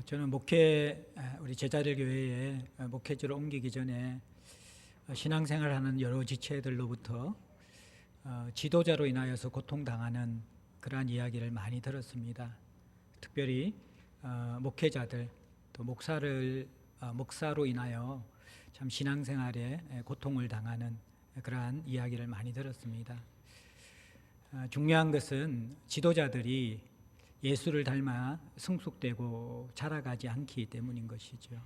저는 우리 제자들 교회에 목회지로 옮기기 전에 신앙생활하는 여러 지체들로부터 지도자로 인하여서 고통당하는 그러한 이야기를 많이 들었습니다. 특별히 목회자들 또 목사로 인하여 참 신앙생활에 고통을 당하는 그러한 이야기를 많이 들었습니다. 중요한 것은 지도자들이 예수를 닮아 성숙되고 자라가지 않기 때문인 것이죠.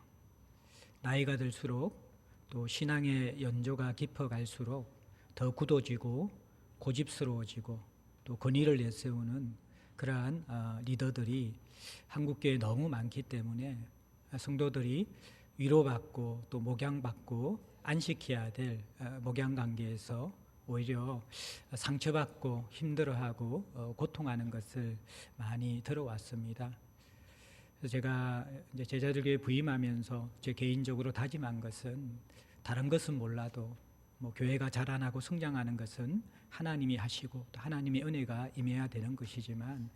나이가 들수록 또 신앙의 연조가 깊어갈수록 더 굳어지고 고집스러워지고 또 권위를 내세우는 그러한 리더들이 한국교회에 너무 많기 때문에 성도들이 위로받고 또 목양받고 안식해야 될 목양관계에서 오히려 상처받고 힘들어하고 고통하는 것을 많이 들어왔습니다. 그래서 제가 이제 제자들교회 부임하면서 제 개인적으로 다짐한 것은 다른 것은 몰라도 교회가 자라나고 성장하는 것은 하나님이 하시고 또 하나님의 은혜가 임해야 되는 것이지만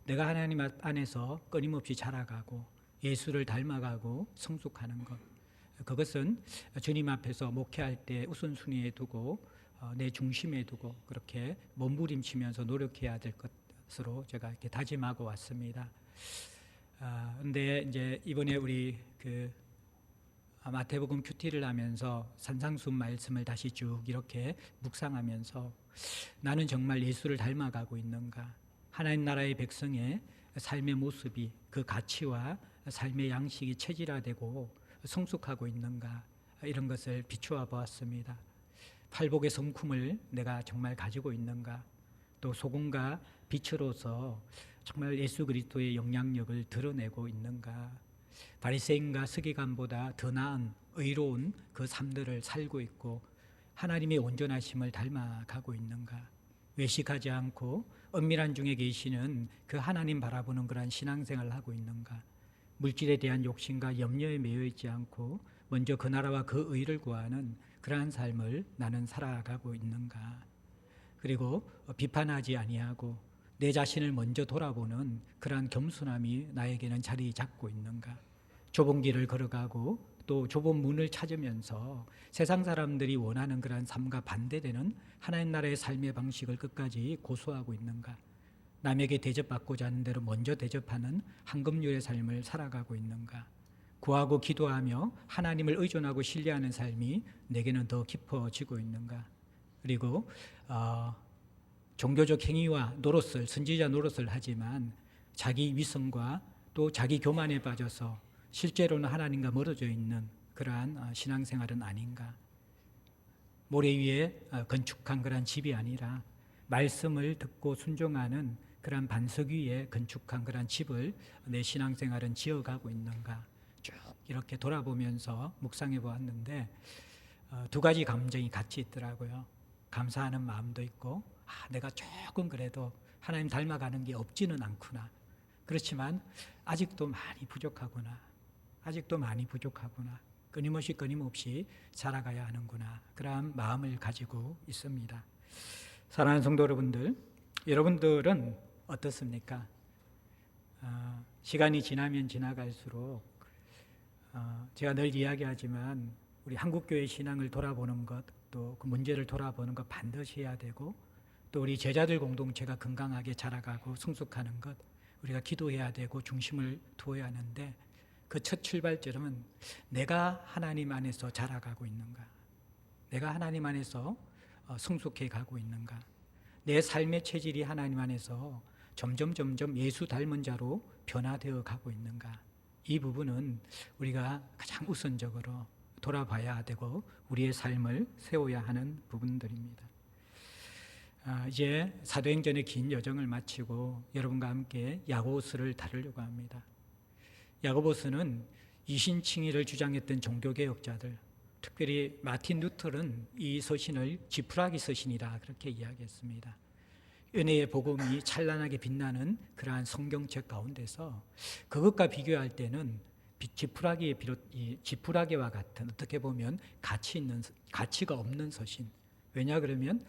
내가 하나님 안에서 끊임없이 자라가고 예수를 닮아가고 성숙하는 것, 그것은 주님 앞에서 목회할 때 우선순위에 두고 내 중심에 두고 그렇게 몸부림치면서 노력해야 될 것으로 제가 이렇게 다짐하고 왔습니다. 근데 이제 이번에 우리 마태복음 큐티를 하면서 산상수훈 말씀을 다시 쭉 이렇게 묵상하면서 나는 정말 예수를 닮아가고 있는가? 하나님 나라의 백성의 삶의 모습이 그 가치와 삶의 양식이 체질화되고 성숙하고 있는가? 이런 것을 비추어 보았습니다. 팔복의 성품을 내가 정말 가지고 있는가? 또 소금과 빛으로서 정말 예수 그리스도의 영향력을 드러내고 있는가? 바리새인과 서기관보다 더 나은 의로운 그 삶들을 살고 있고 하나님의 온전하심을 닮아가고 있는가? 외식하지 않고 은밀한 중에 계시는 그 하나님 바라보는 그러한 신앙생활을 하고 있는가? 물질에 대한 욕심과 염려에 매여 있지 않고 먼저 그 나라와 그 의를 구하는 그러한 삶을 나는 살아가고 있는가? 그리고 비판하지 아니하고 내 자신을 먼저 돌아보는 그러한 겸손함이 나에게는 자리 잡고 있는가? 좁은 길을 걸어가고 또 좁은 문을 찾으면서 세상 사람들이 원하는 그러한 삶과 반대되는 하나님 나라의 삶의 방식을 끝까지 고수하고 있는가? 남에게 대접받고자 하는 대로 먼저 대접하는 황금률의 삶을 살아가고 있는가? 구하고 기도하며 하나님을 의존하고 신뢰하는 삶이 내게는 더 깊어지고 있는가? 그리고 종교적 행위와 노릇을 선지자 노릇을 하지만 자기 위선과 또 자기 교만에 빠져서 실제로는 하나님과 멀어져 있는 그러한 신앙생활은 아닌가? 모래 위에 건축한 그러한 집이 아니라 말씀을 듣고 순종하는 그러한 반석 위에 건축한 그러한 집을 내 신앙생활은 지어가고 있는가? 쭉 이렇게 돌아보면서 묵상해 보았는데 두 가지 감정이 같이 있더라고요. 감사하는 마음도 있고 내가 조금 그래도 하나님 닮아가는 게 없지는 않구나. 그렇지만 아직도 많이 부족하구나. 끊임없이 자라가야 하는구나. 그러한 마음을 가지고 있습니다. 사랑하는 성도 여러분들, 여러분들은 어떻습니까? 시간이 지나면 지나갈수록 제가 늘 이야기하지만 우리 한국교회 신앙을 돌아보는 것, 또 그 문제를 돌아보는 것 반드시 해야 되고 또 우리 제자들 공동체가 건강하게 자라가고 성숙하는 것 우리가 기도해야 되고 중심을 두어야 하는데 그 첫 출발점은 내가 하나님 안에서 자라가고 있는가? 내가 하나님 안에서 성숙해 가고 있는가? 내 삶의 체질이 하나님 안에서 점점 예수 닮은 자로 변화되어 가고 있는가? 이 부분은 우리가 가장 우선적으로 돌아봐야 되고 우리의 삶을 세워야 하는 부분들입니다. 이제 사도행전의 긴 여정을 마치고 여러분과 함께 야고보서를 다루려고 합니다. 야고보서는 이신칭의를 주장했던 종교개혁자들, 특별히 마틴 루터는 이 서신을 지푸라기 서신이라 그렇게 이야기했습니다. 은혜의 복음이 찬란하게 빛나는 그러한 성경책 가운데서 그것과 비교할 때는 지푸라기와 같은 어떻게 보면 가치가 없는 서신. 왜냐 그러면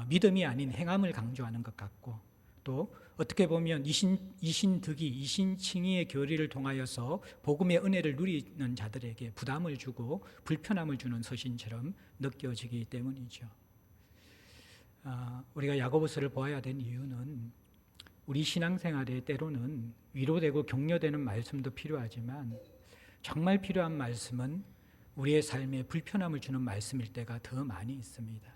믿음이 아닌 행함을 강조하는 것 같고 또 어떻게 보면 이신득이, 이신칭의의 교리를 통하여서 복음의 은혜를 누리는 자들에게 부담을 주고 불편함을 주는 서신처럼 느껴지기 때문이죠. 우리가 야고보서를 보아야 된 이유는 우리 신앙생활에 때로는 위로되고 격려되는 말씀도 필요하지만 정말 필요한 말씀은 우리의 삶에 불편함을 주는 말씀일 때가 더 많이 있습니다.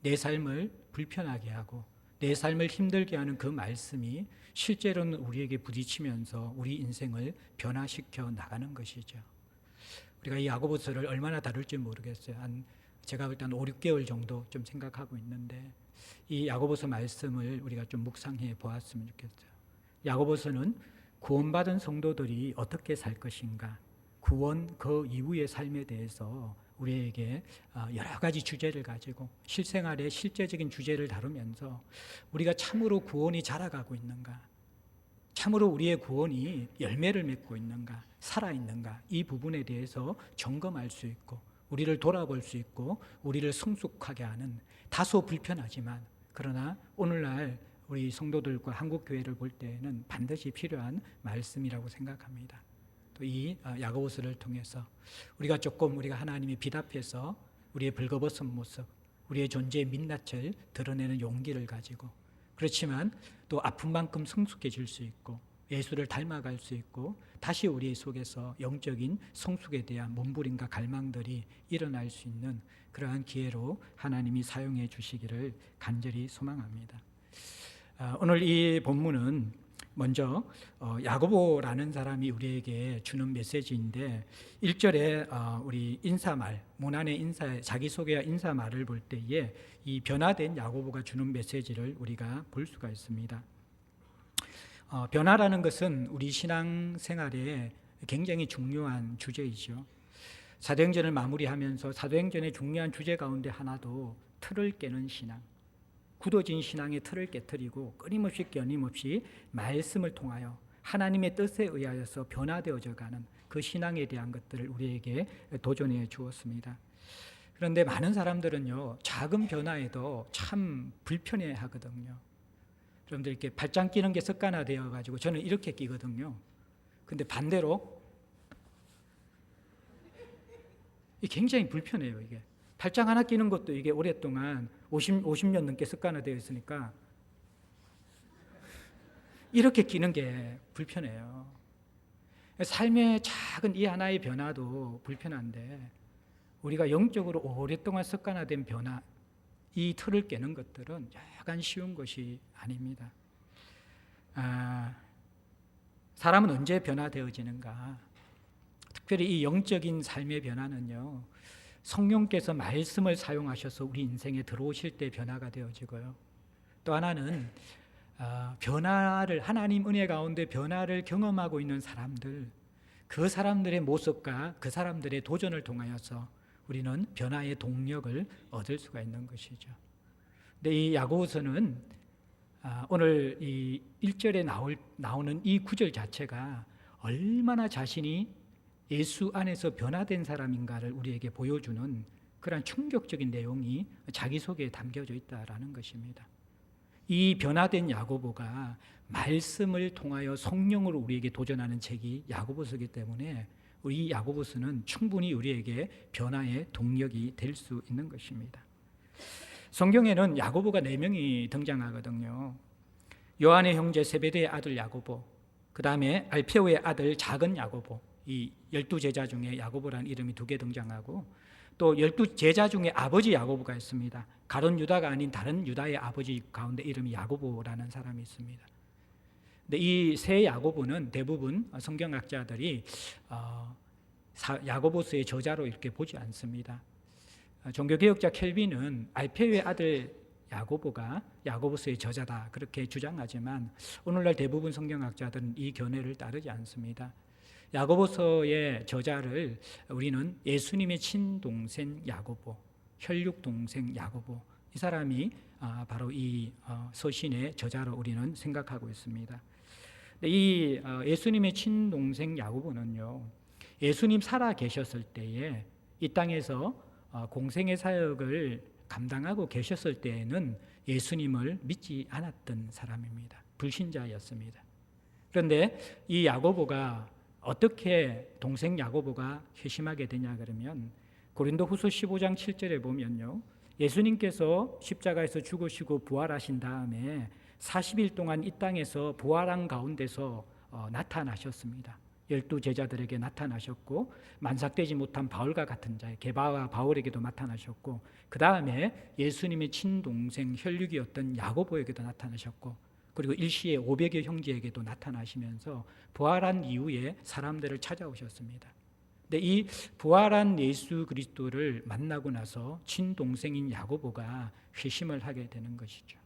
내 삶을 불편하게 하고 내 삶을 힘들게 하는 그 말씀이 실제로는 우리에게 부딪히면서 우리 인생을 변화시켜 나가는 것이죠. 우리가 이 야고보서를 얼마나 다룰지 모르겠어요. 제가 일단 5, 6개월 정도 좀 생각하고 있는데 이 야고보서 말씀을 우리가 좀 묵상해 보았으면 좋겠어요. 야고보서는 구원받은 성도들이 어떻게 살 것인가, 구원 그 이후의 삶에 대해서 우리에게 여러 가지 주제를 가지고 실생활의 실제적인 주제를 다루면서 우리가 참으로 구원이 자라가고 있는가, 참으로 우리의 구원이 열매를 맺고 있는가, 살아있는가, 이 부분에 대해서 점검할 수 있고 우리를 돌아볼 수 있고 우리를 성숙하게 하는, 다소 불편하지만 그러나 오늘날 우리 성도들과 한국교회를 볼 때에는 반드시 필요한 말씀이라고 생각합니다. 또 이 야고보서를 통해서 우리가 하나님의 빛 앞에서 우리의 벌거벗은 모습, 우리의 존재의 민낯을 드러내는 용기를 가지고, 그렇지만 또 아픈 만큼 성숙해질 수 있고 예수를 닮아갈 수 있고 다시 우리 속에서 영적인 성숙에 대한 몸부림과 갈망들이 일어날 수 있는 그러한 기회로 하나님이 사용해 주시기를 간절히 소망합니다. 오늘 이 본문은 먼저 야고보라는 사람이 우리에게 주는 메시지인데 1절에 우리 인사말, 문안의 인사, 자기소개와 인사말을 볼 때에 이 변화된 야고보가 주는 메시지를 우리가 볼 수가 있습니다. 변화라는 것은 우리 신앙생활에 굉장히 중요한 주제이죠. 사도행전을 마무리하면서 사도행전의 중요한 주제 가운데 하나도 틀을 깨는 신앙, 굳어진 신앙의 틀을 깨트리고 끊임없이 말씀을 통하여 하나님의 뜻에 의하여서 변화되어져 가는 그 신앙에 대한 것들을 우리에게 도전해 주었습니다. 그런데 많은 사람들은요, 작은 변화에도 참 불편해 하거든요. 여러분들 이렇게 발장 끼는 게 습관화되어 가지고 저는 이렇게 끼거든요. 근데 반대로 이게 굉장히 불편해요. 이게 발장 하나 끼는 것도 이게 오랫동안 50년 넘게 습관화되어 있으니까 이렇게 끼는 게 불편해요. 삶의 작은 이 하나의 변화도 불편한데 우리가 영적으로 오랫동안 습관화된 변화, 이 틀을 깨는 것들은 약간 쉬운 것이 아닙니다. 사람은 언제 변화되어지는가? 특별히 이 영적인 삶의 변화는요, 성령께서 말씀을 사용하셔서 우리 인생에 들어오실 때 변화가 되어지고요. 또 하나는 변화를, 하나님 은혜 가운데 변화를 경험하고 있는 사람들, 그 사람들의 모습과 그 사람들의 도전을 통하여서 우리는 변화의 동력을 얻을 수가 있는 것이죠. 근데 이 야고보서는 오늘 이 1절에 나오는 이 구절 자체가 얼마나 자신이 예수 안에서 변화된 사람인가를 우리에게 보여주는 그런 충격적인 내용이 자기소개에 담겨져 있다라는 것입니다. 이 변화된 야고보가 말씀을 통하여 성령으로 우리에게 도전하는 책이 야고보서이기 때문에 우리 야고보서는 충분히 우리에게 변화의 동력이 될 수 있는 것입니다. 성경에는 야고보가 4명이 등장하거든요. 요한의 형제 세베대의 아들 야고보, 그 다음에 알페오의 아들 작은 야고보, 이 12제자 중에 야고보라는 이름이 2개 등장하고, 또 12제자 중에 아버지 야고보가 있습니다. 가룟 유다가 아닌 다른 유다의 아버지 가운데 이름이 야고보라는 사람이 있습니다. 근데 이 세 야고보는 대부분 성경학자들이 야고보서의 저자로 이렇게 보지 않습니다. 종교개혁자 켈빈은 알페오의 아들 야고보가 야고보서의 저자다 그렇게 주장하지만 오늘날 대부분 성경학자들은 이 견해를 따르지 않습니다. 야고보서의 저자를 우리는 예수님의 친동생 야고보, 혈육동생 야고보, 이 사람이 바로 이 서신의 저자로 우리는 생각하고 있습니다. 이 예수님의 친동생 야고보는요, 예수님 살아 계셨을 때에 이 땅에서 공생의 사역을 감당하고 계셨을 때에는 예수님을 믿지 않았던 사람입니다. 불신자였습니다. 그런데 이 야고보가 어떻게 동생 야고보가 회심하게 되냐 그러면 고린도후서 15장 7절에 보면요. 예수님께서 십자가에서 죽으시고 부활하신 다음에 40일 동안 이 땅에서 부활한 가운데서 나타나셨습니다. 12제자들에게 나타나셨고 만삭되지 못한 바울과 같은 자의 게바와 바울에게도 나타나셨고 그 다음에 예수님의 친동생 혈육이었던 야고보에게도 나타나셨고 그리고 일시에 500여 형제에게도 나타나시면서 부활한 이후에 사람들을 찾아오셨습니다. 근데 이 부활한 예수 그리스도를 만나고 나서 친동생인 야고보가 회심을 하게 되는 것이죠.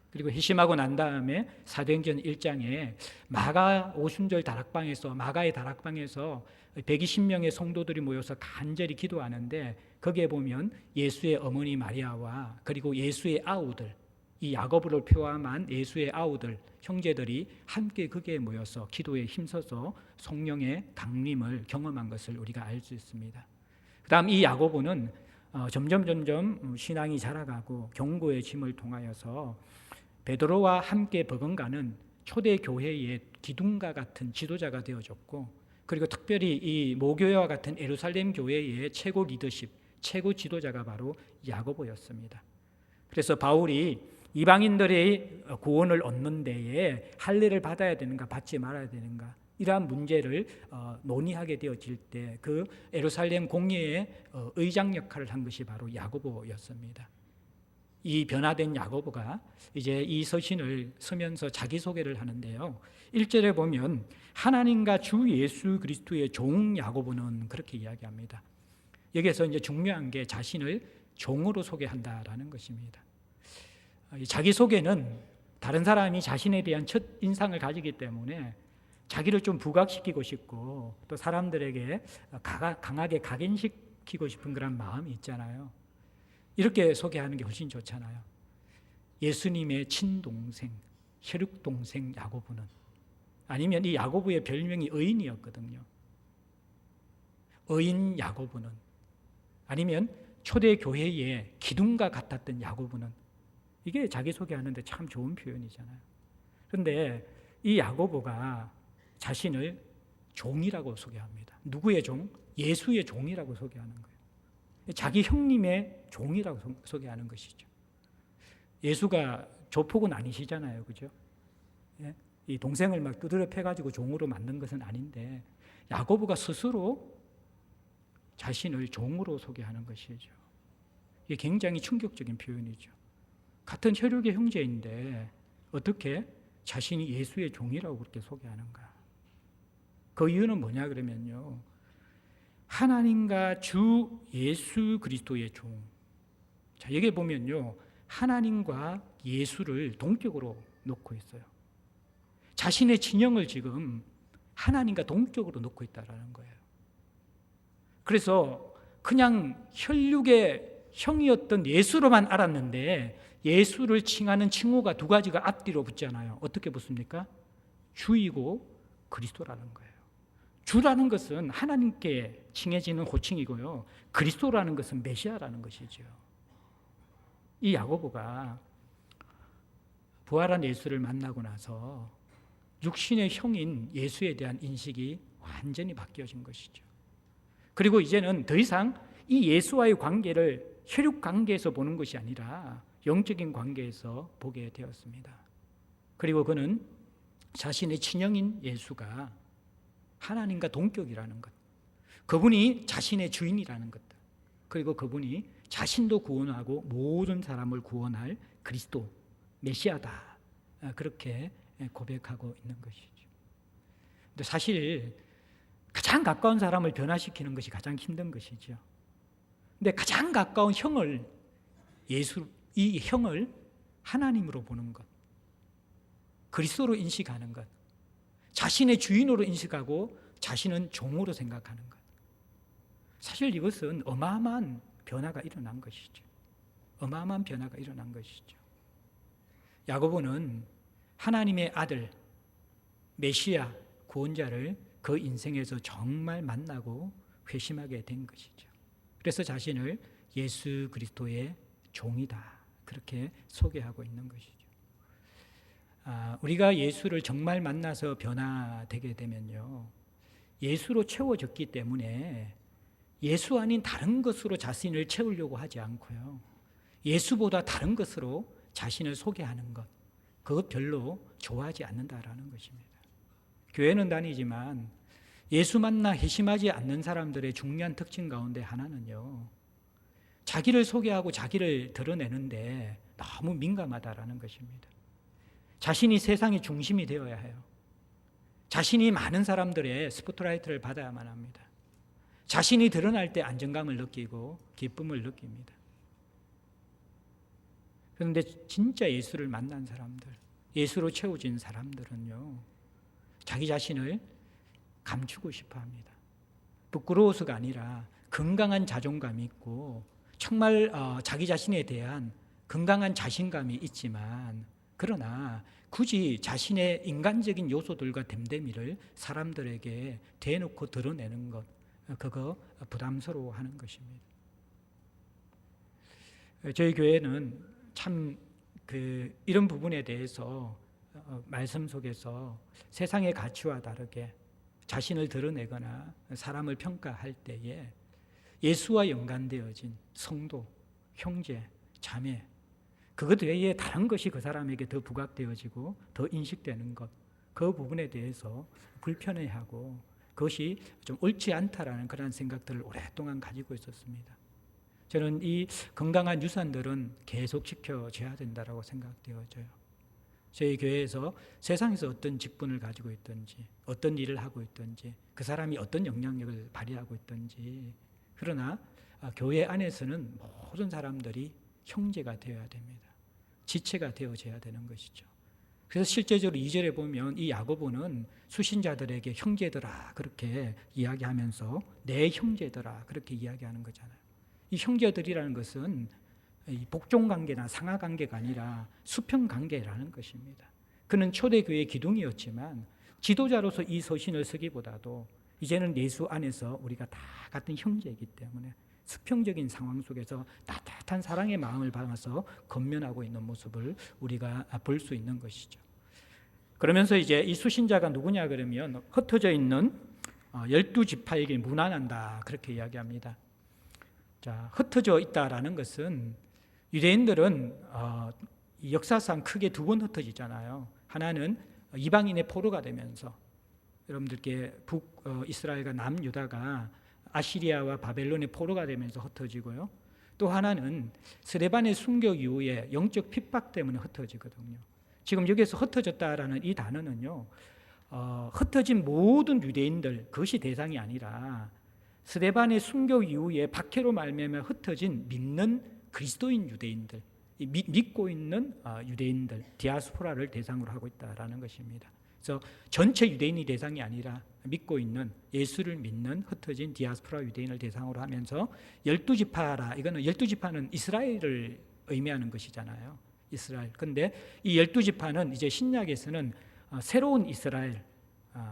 그리고 회심하고 난 다음에 사도행전 1장에 마가 오순절 다락방에서 마가의 다락방에서 120명의 성도들이 모여서 간절히 기도하는데 거기에 보면 예수의 어머니 마리아와 그리고 예수의 아우들 이 야고보를 포함한 예수의 아우들 형제들이 함께 거기에 모여서 기도에 힘써서 성령의 강림을 경험한 것을 우리가 알 수 있습니다. 그 다음 이 야고보는 점점 신앙이 자라가고 경고의 짐을 통하여서 베드로와 함께 버금가는 초대 교회의 기둥과 같은 지도자가 되어졌고 그리고 특별히 이 모교회와 같은 예루살렘 교회의 최고 리더십, 최고 지도자가 바로 야고보였습니다. 그래서 바울이 이방인들의 구원을 얻는 데에 할례를 받아야 되는가 받지 말아야 되는가 이러한 문제를 논의하게 되어질 때 그 예루살렘 공회의 의장 역할을 한 것이 바로 야고보였습니다. 이 변화된 야고보가 이제 이 서신을 쓰면서 자기소개를 하는데요. 1절에 보면 하나님과 주 예수 그리스도의 종 야고보는 그렇게 이야기합니다. 여기에서 이제 중요한 게 자신을 종으로 소개한다라는 것입니다. 자기소개는 다른 사람이 자신에 대한 첫 인상을 가지기 때문에 자기를 좀 부각시키고 싶고 또 사람들에게 강하게 각인시키고 싶은 그런 마음이 있잖아요. 이렇게 소개하는 게 훨씬 좋잖아요. 예수님의 친동생, 혈육동생 야고보는 아니면 이 야고보의 별명이 의인이었거든요. 의인 야고보는 아니면 초대교회의 기둥과 같았던 야고보는 이게 자기소개하는데 참 좋은 표현이잖아요. 그런데 이 야고보가 자신을 종이라고 소개합니다. 누구의 종? 예수의 종이라고 소개하는 거예요. 자기 형님의 종이라고 소개하는 것이죠. 예수가 조폭은 아니시잖아요. 그죠? 예? 이 동생을 막 두드려 패가지고 종으로 만든 것은 아닌데 야고보가 스스로 자신을 종으로 소개하는 것이죠. 이게 굉장히 충격적인 표현이죠. 같은 혈육의 형제인데 어떻게 자신이 예수의 종이라고 그렇게 소개하는가? 그 이유는 뭐냐 그러면요. 하나님과 주 예수 그리스도의 종. 자, 여기 보면요. 하나님과 예수를 동격으로 놓고 있어요. 자신의 진영을 지금 하나님과 동격으로 놓고 있다라는 거예요. 그래서 그냥 혈육의 형이었던 예수로만 알았는데 예수를 칭하는 칭호가 두 가지가 앞뒤로 붙잖아요. 어떻게 붙습니까? 주이고 그리스도라는 거예요. 주라는 것은 하나님께 칭해지는 호칭이고요. 그리스도라는 것은 메시아라는 것이죠. 이 야고보가 부활한 예수를 만나고 나서 육신의 형인 예수에 대한 인식이 완전히 바뀌어진 것이죠. 그리고 이제는 더 이상 이 예수와의 관계를 혈육 관계에서 보는 것이 아니라 영적인 관계에서 보게 되었습니다. 그리고 그는 자신의 친형인 예수가 하나님과 동격이라는 것, 그분이 자신의 주인이라는 것, 그리고 그분이 자신도 구원하고 모든 사람을 구원할 그리스도, 메시아다, 그렇게 고백하고 있는 것이죠. 근데 사실 가장 가까운 사람을 변화시키는 것이 가장 힘든 것이죠. 근데 가장 가까운 형을 이 형을 하나님으로 보는 것, 그리스도로 인식하는 것, 자신의 주인으로 인식하고 자신은 종으로 생각하는 것. 사실 이것은 어마어마한 변화가 일어난 것이죠. 어마어마한 변화가 일어난 것이죠. 야고보는 하나님의 아들, 메시아, 구원자를 그 인생에서 정말 만나고 회심하게 된 것이죠. 그래서 자신을 예수 그리스도의 종이다 그렇게 소개하고 있는 것이죠. 우리가 예수를 정말 만나서 변화되게 되면요, 예수로 채워졌기 때문에 예수 아닌 다른 것으로 자신을 채우려고 하지 않고요, 예수보다 다른 것으로 자신을 소개하는 것, 그것 별로 좋아하지 않는다라는 것입니다. 교회는 다니지만 예수 만나 회심하지 않는 사람들의 중요한 특징 가운데 하나는요, 자기를 소개하고 자기를 드러내는데 너무 민감하다라는 것입니다. 자신이 세상의 중심이 되어야 해요. 자신이 많은 사람들의 스포트라이트를 받아야만 합니다. 자신이 드러날 때 안정감을 느끼고 기쁨을 느낍니다. 그런데 진짜 예수를 만난 사람들, 예수로 채워진 사람들은요, 자기 자신을 감추고 싶어 합니다. 부끄러워서가 아니라 건강한 자존감이 있고 정말 자기 자신에 대한 건강한 자신감이 있지만, 그러나 굳이 자신의 인간적인 요소들과 됨됨이를 사람들에게 대놓고 드러내는 것, 그거 부담스러워하는 것입니다. 저희 교회는 참 이런 부분에 대해서 말씀 속에서 세상의 가치와 다르게 자신을 드러내거나 사람을 평가할 때에 예수와 연관되어진 성도, 형제, 자매, 그것 외에 다른 것이 그 사람에게 더 부각되어지고 더 인식되는 것, 그 부분에 대해서 불편해하고 그것이 좀 옳지 않다라는 그런 생각들을 오랫동안 가지고 있었습니다. 저는 이 건강한 유산들은 계속 지켜져야 된다고 생각되어져요. 저희 교회에서 세상에서 어떤 직분을 가지고 있든지, 어떤 일을 하고 있든지, 그 사람이 어떤 영향력을 발휘하고 있든지, 그러나 교회 안에서는 모든 사람들이 형제가 되어야 됩니다. 지체가 되어져야 되는 것이죠. 그래서 실제적으로 2절에 보면 이 야고보는 수신자들에게 형제들아 그렇게 이야기하면서 내 형제들아 그렇게 이야기하는 거잖아요. 이 형제들이라는 것은 복종관계나 상하관계가 아니라 수평관계라는 것입니다. 그는 초대교회의 기둥이었지만 지도자로서 이 서신을 쓰기보다도 이제는 예수 안에서 우리가 다 같은 형제이기 때문에 수평적인 상황 속에서 따뜻한 사랑의 마음을 담아서 건면하고 있는 모습을 우리가 볼 수 있는 것이죠. 그러면서 이제 이 수신자가 누구냐 그러면 흩어져 있는 12지파에게 문안한다 그렇게 이야기합니다. 자, 흩어져 있다라는 것은 유대인들은 역사상 크게 두 번 흩어지잖아요. 하나는 이방인의 포로가 되면서, 여러분들께 북이스라엘과 남유다가 아시리아와 바벨론의 포로가 되면서 흩어지고요. 또 하나는 스데반의 순교 이후에 영적 핍박 때문에 흩어지거든요. 지금 여기서 흩어졌다라는 이 단어는요, 흩어진 모든 유대인들, 그것이 대상이 아니라 스데반의 순교 이후에 박해로 말미암아 흩어진 믿는 그리스도인 유대인들, 믿고 있는 유대인들, 디아스포라를 대상으로 하고 있다라는 것입니다. 그래서 전체 유대인이 대상이 아니라 믿고 있는, 예수를 믿는 흩어진 디아스포라 유대인을 대상으로 하면서 12지파라, 이거는 12지파는 이스라엘을 의미하는 것이잖아요. 이스라엘. 근데 이 12지파는 이제 신약에서는 새로운 이스라엘,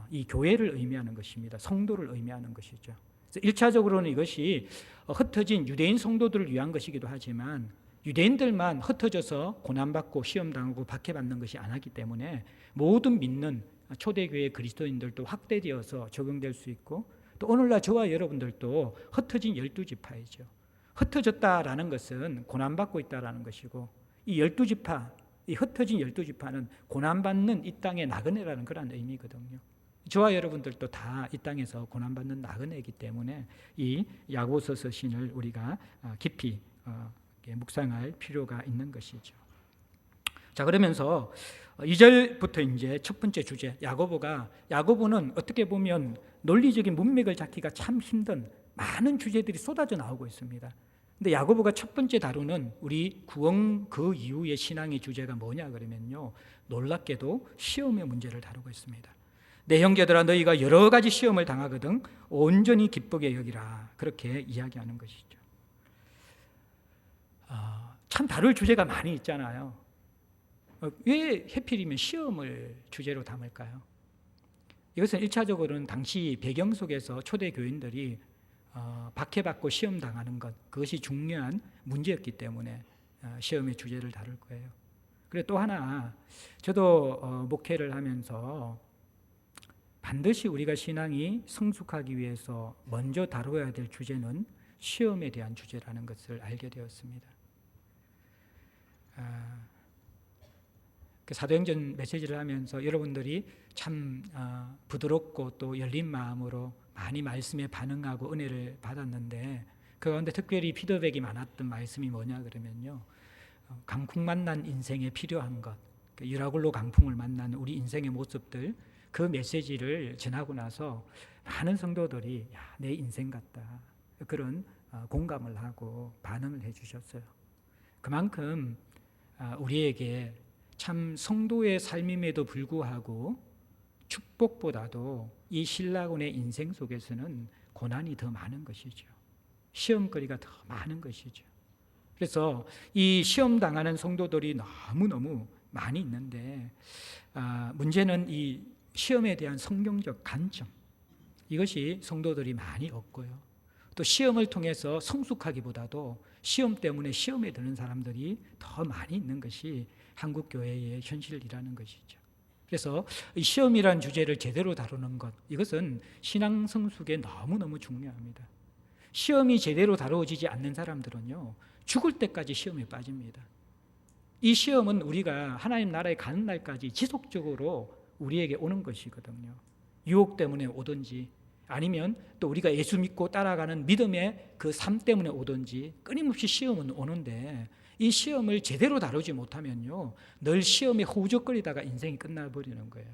이 교회를 의미하는 것입니다. 성도를 의미하는 것이죠. 그래서 1차적으로는 이것이 흩어진 유대인 성도들을 위한 것이기도 하지만 유대인들만 흩어져서 고난받고 시험당하고 박해받는 것이 아니기 때문에 모든 믿는 초대교회 그리스도인들도 확대되어서 적용될 수 있고, 또 오늘날 저와 여러분들도 흩어진 12지파이죠. 흩어졌다라는 것은 고난받고 있다라는 것이고, 이 12지파, 이 흩어진 12지파는 고난받는 이 땅의 나그네라는 그런 의미거든요. 저와 여러분들도 다 이 땅에서 고난받는 나그네이기 때문에 이 야고보서 서신을 우리가 깊이 묵상할 필요가 있는 것이죠. 자, 그러면서 2절부터 이제 첫 번째 주제, 야고보는 어떻게 보면 논리적인 문맥을 잡기가 참 힘든 많은 주제들이 쏟아져 나오고 있습니다. 근데 야고보가 첫 번째 다루는 우리 구원 그 이후의 신앙의 주제가 뭐냐 그러면요, 놀랍게도 시험의 문제를 다루고 있습니다. 내 형제들아, 너희가 여러 가지 시험을 당하거든 온전히 기쁘게 여기라, 그렇게 이야기하는 것이죠. 참 다룰 주제가 많이 있잖아요. 왜 해필이면 시험을 주제로 담을까요? 이것은 1차적으로는 당시 배경 속에서 초대 교인들이 박해받고 시험당하는 것, 그것이 중요한 문제였기 때문에 시험의 주제를 다룰 거예요. 그리고 또 하나, 저도 목회를 하면서 반드시 우리가 신앙이 성숙하기 위해서 먼저 다뤄야 될 주제는 시험에 대한 주제라는 것을 알게 되었습니다. 사도행전 메시지를 하면서 여러분들이 참 부드럽고 또 열린 마음으로 많이 말씀에 반응하고 은혜를 받았는데, 그 가운데 특별히 피드백이 많았던 말씀이 뭐냐 그러면요, 강풍 만난 인생에 필요한 것, 유라굴로 강풍을 만난 우리 인생의 모습들, 그 메시지를 전하고 나서 많은 성도들이 내 인생 같다, 그런 공감을 하고 반응을 해주셨어요. 그만큼 우리에게 참 성도의 삶임에도 불구하고 축복보다도 이 신라군의 인생 속에서는 고난이 더 많은 것이죠. 시험거리가 더 많은 것이죠. 그래서 이 시험 당하는 성도들이 너무너무 많이 있는데, 문제는 이 시험에 대한 성경적 관점, 이것이 성도들이 많이 없고요. 또 시험을 통해서 성숙하기보다도 시험 때문에 시험에 드는 사람들이 더 많이 있는 것이 한국 교회의 현실이라는 것이죠. 그래서 이 시험이라는 주제를 제대로 다루는 것, 이것은 신앙 성숙에 너무너무 중요합니다. 시험이 제대로 다루어지지 않는 사람들은요, 죽을 때까지 시험에 빠집니다. 이 시험은 우리가 하나님 나라에 가는 날까지 지속적으로 우리에게 오는 것이거든요. 유혹 때문에 오든지, 아니면 또 우리가 예수 믿고 따라가는 믿음의 그 삶 때문에 오든지 끊임없이 시험은 오는데, 이 시험을 제대로 다루지 못하면요, 늘 시험에 허우적거리다가 인생이 끝나버리는 거예요.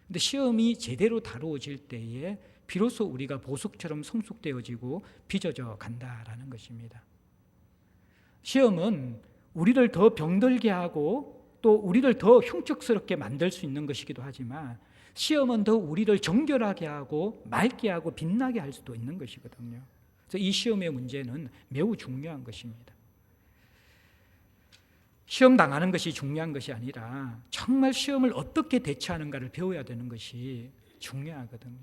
근데 시험이 제대로 다루어질 때에 비로소 우리가 보석처럼 성숙되어지고 빚어져 간다라는 것입니다. 시험은 우리를 더 병들게 하고 또 우리를 더 흉측스럽게 만들 수 있는 것이기도 하지만, 시험은 더 우리를 정결하게 하고 맑게 하고 빛나게 할 수도 있는 것이거든요. 그래서 이 시험의 문제는 매우 중요한 것입니다. 시험 당하는 것이 중요한 것이 아니라 정말 시험을 어떻게 대처하는가를 배워야 되는 것이 중요하거든요.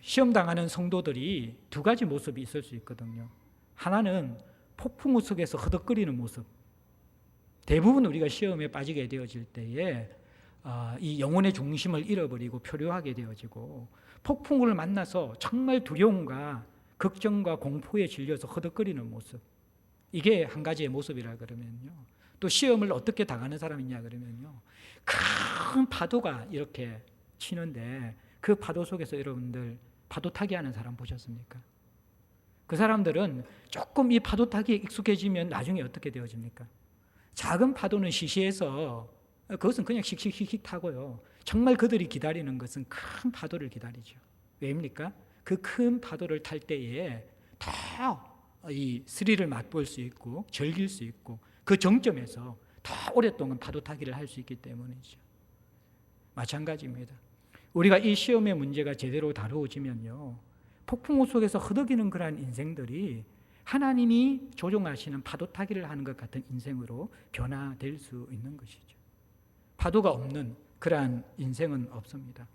시험 당하는 성도들이 두 가지 모습이 있을 수 있거든요. 하나는 폭풍우 속에서 허덕거리는 모습. 대부분 우리가 시험에 빠지게 되어질 때에 이 영혼의 중심을 잃어버리고 표류하게 되어지고, 폭풍우를 만나서 정말 두려움과 걱정과 공포에 질려서 허덕거리는 모습, 이게 한 가지의 모습이라 그러면요. 또 시험을 어떻게 당하는 사람이냐 그러면요, 큰 파도가 이렇게 치는데 그 파도 속에서 여러분들 파도 타기 하는 사람 보셨습니까? 그 사람들은 조금 이 파도 타기에 익숙해지면 나중에 어떻게 되어집니까? 작은 파도는 시시해서 그것은 그냥 씩씩씩 타고요, 정말 그들이 기다리는 것은 큰 파도를 기다리죠. 왜입니까? 그 큰 파도를 탈 때에 더 이 스릴을 맛볼 수 있고 즐길 수 있고, 그 정점에서 더 오랫동안 파도 타기를 할 수 있기 때문이죠. 마찬가지입니다. 우리가 이 시험의 문제가 제대로 다루어지면요, 폭풍우 속에서 허덕이는 그러한 인생들이 하나님이 조종하시는 파도 타기를 하는 것 같은 인생으로 변화될 수 있는 것이죠. 파도가 없는 그러한 인생은 없습니다.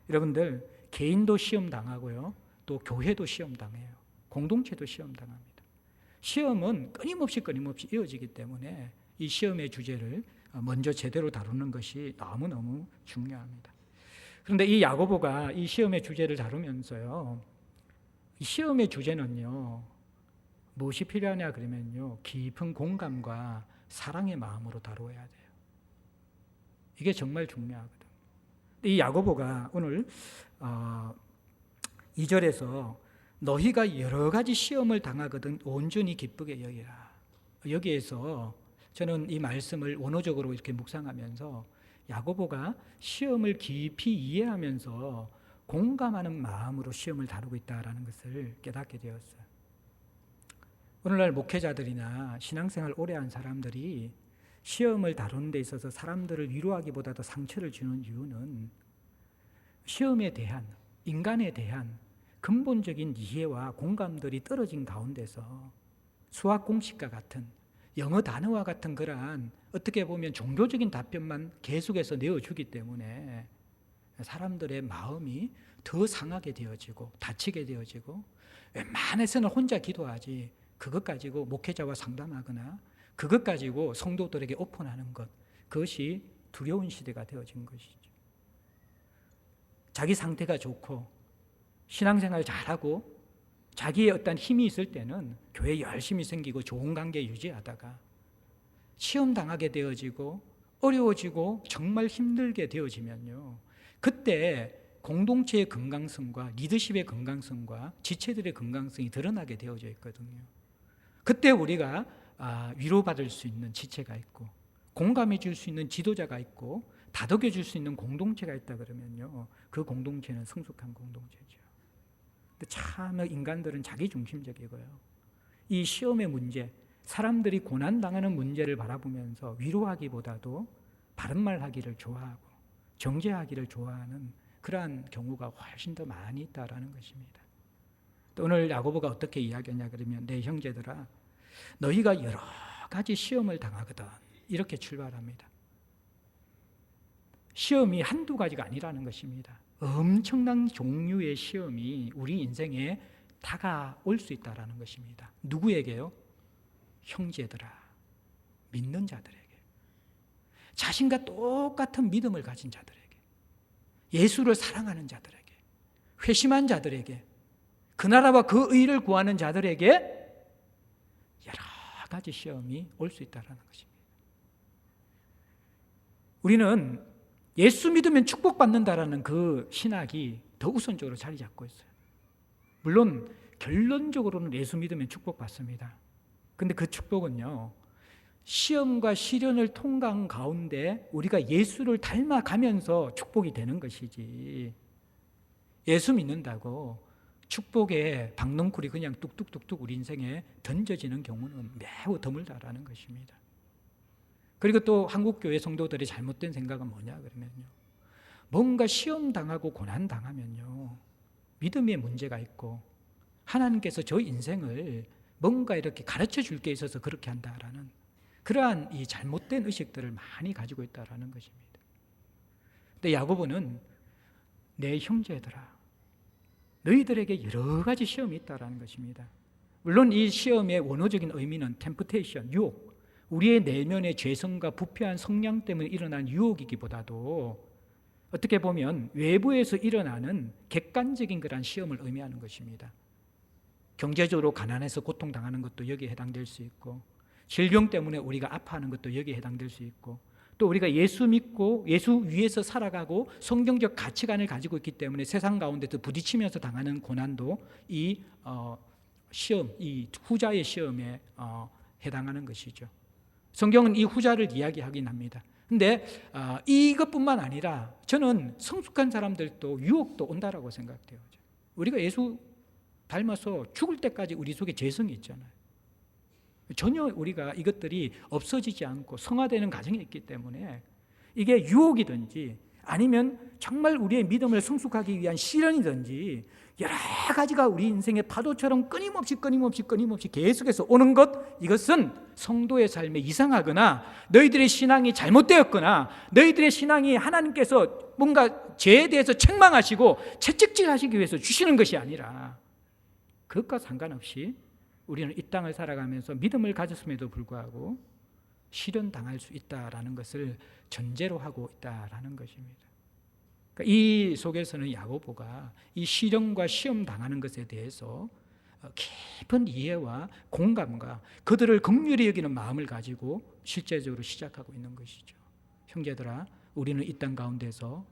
여러분들, 개인도 시험 당하고요, 또 교회도 시험 당해요. 공동체도 시험 당합니다. 시험은 끊임없이 이어지기 때문에 이 시험의 주제를 먼저 제대로 다루는 것이 너무너무 중요합니다. 그런데 이 야고보가 이 시험의 주제를 다루면서요, 이 시험의 주제는요, 무엇이 필요하냐 그러면요, 깊은 공감과 사랑의 마음으로 다루어야 돼요. 이게 정말 중요하거든요. 이 야고보가 오늘 2절에서 너희가 여러 가지 시험을 당하거든 온전히 기쁘게 여기라. 여기에서 저는 이 말씀을 원어적으로 이렇게 묵상하면서 야고보가 시험을 깊이 이해하면서 공감하는 마음으로 시험을 다루고 있다는 것을 깨닫게 되었어요. 오늘날 목회자들이나 신앙생활 오래 한 사람들이 시험을 다루는 데 있어서 사람들을 위로하기보다도 상처를 주는 이유는 시험에 대한, 인간에 대한 근본적인 이해와 공감들이 떨어진 가운데서 수학 공식과 같은, 영어 단어와 같은 그러한 어떻게 보면 종교적인 답변만 계속해서 내어주기 때문에 사람들의 마음이 더 상하게 되어지고 다치게 되어지고, 웬만해서는 혼자 기도하지 그것 가지고 목회자와 상담하거나 그것 가지고 성도들에게 오픈하는 것, 그것이 두려운 시대가 되어진 것이죠. 자기 상태가 좋고 신앙생활 잘하고 자기의 어떤 힘이 있을 때는 교회 열심히 생기고 좋은 관계 유지하다가 시험 당하게 되어지고 어려워지고 정말 힘들게 되어지면요, 그때 공동체의 건강성과 리더십의 건강성과 지체들의 건강성이 드러나게 되어져 있거든요. 그때 우리가 위로받을 수 있는 지체가 있고 공감해 줄 수 있는 지도자가 있고 다독여 줄 수 있는 공동체가 있다 그러면요, 그 공동체는 성숙한 공동체죠. 근데 참 인간들은 자기중심적이고요, 이 시험의 문제, 사람들이 고난당하는 문제를 바라보면서 위로하기보다도 바른말 하기를 좋아하고 정죄하기를 좋아하는 그러한 경우가 훨씬 더 많이 있다라는 것입니다. 또 오늘 야고보가 어떻게 이야기하냐 그러면, 내 형제들아 너희가 여러 가지 시험을 당하거든, 이렇게 출발합니다. 시험이 한두 가지가 아니라는 것입니다. 엄청난 종류의 시험이 우리 인생에 다가올 수 있다는 것입니다. 누구에게요? 형제들아, 믿는 자들에게, 자신과 똑같은 믿음을 가진 자들에게, 예수를 사랑하는 자들에게, 회심한 자들에게, 그 나라와 그 의를 구하는 자들에게 여러 가지 시험이 올 수 있다는 것입니다. 우리는 예수 믿으면 축복받는다라는 그 신학이 더 우선적으로 자리 잡고 있어요. 물론 결론적으로는 예수 믿으면 축복받습니다. 근데 그 축복은요, 시험과 시련을 통과한 가운데 우리가 예수를 닮아가면서 축복이 되는 것이지, 예수 믿는다고 축복의 박넝쿨이 그냥 뚝뚝뚝뚝 우리 인생에 던져지는 경우는 매우 드물다라는 것입니다. 그리고 또 한국교회 성도들의 잘못된 생각은 뭐냐 그러면요, 뭔가 시험 당하고 고난 당하면요 믿음에 문제가 있고 하나님께서 저 인생을 뭔가 이렇게 가르쳐 줄 게 있어서 그렇게 한다라는 그러한 이 잘못된 의식들을 많이 가지고 있다라는 것입니다. 근데 야고보는 내 형제들아, 너희들에게 여러 가지 시험이 있다라는 것입니다. 물론 이 시험의 원어적인 의미는 temptation, 유혹, 우리의 내면의 죄성과 부패한 성량 때문에 일어난 유혹이기보다도 어떻게 보면 외부에서 일어나는 객관적인 그런 시험을 의미하는 것입니다. 경제적으로 가난해서 고통당하는 것도 여기에 해당될 수 있고, 질병 때문에 우리가 아파하는 것도 여기에 해당될 수 있고, 또 우리가 예수 믿고 예수 위에서 살아가고 성경적 가치관을 가지고 있기 때문에 세상 가운데서 부딪히면서 당하는 고난도 이 시험, 이 후자의 시험에 해당하는 것이죠. 성경은 이 후자를 이야기하긴 합니다. 근데 이것뿐만 아니라 저는 성숙한 사람들도 유혹도 온다라고 생각돼요. 우리가 예수 닮아서 죽을 때까지 우리 속에 죄성이 있잖아요. 전혀 우리가 이것들이 없어지지 않고 성화되는 과정이 있기 때문에 이게 유혹이든지 아니면 정말 우리의 믿음을 성숙하기 위한 시련이든지 여러 가지가 우리 인생의 파도처럼 끊임없이 계속해서 오는 것, 이것은 성도의 삶에 이상하거나 너희들의 신앙이 잘못되었거나 너희들의 신앙이 하나님께서 뭔가 죄에 대해서 책망하시고 채찍질하시기 위해서 주시는 것이 아니라, 그것과 상관없이 우리는 이 땅을 살아가면서 믿음을 가졌음에도 불구하고 시련 당할 수 있다라는 것을 전제로 하고 있다라는 것입니다. 그러니까 이 속에서는 야고보가 이 시련과 시험 당하는 것에 대해서 깊은 이해와 공감과 그들을 긍휼히 여기는 마음을 가지고 실제적으로 시작하고 있는 것이죠. 형제들아, 우리는 이 땅 가운데서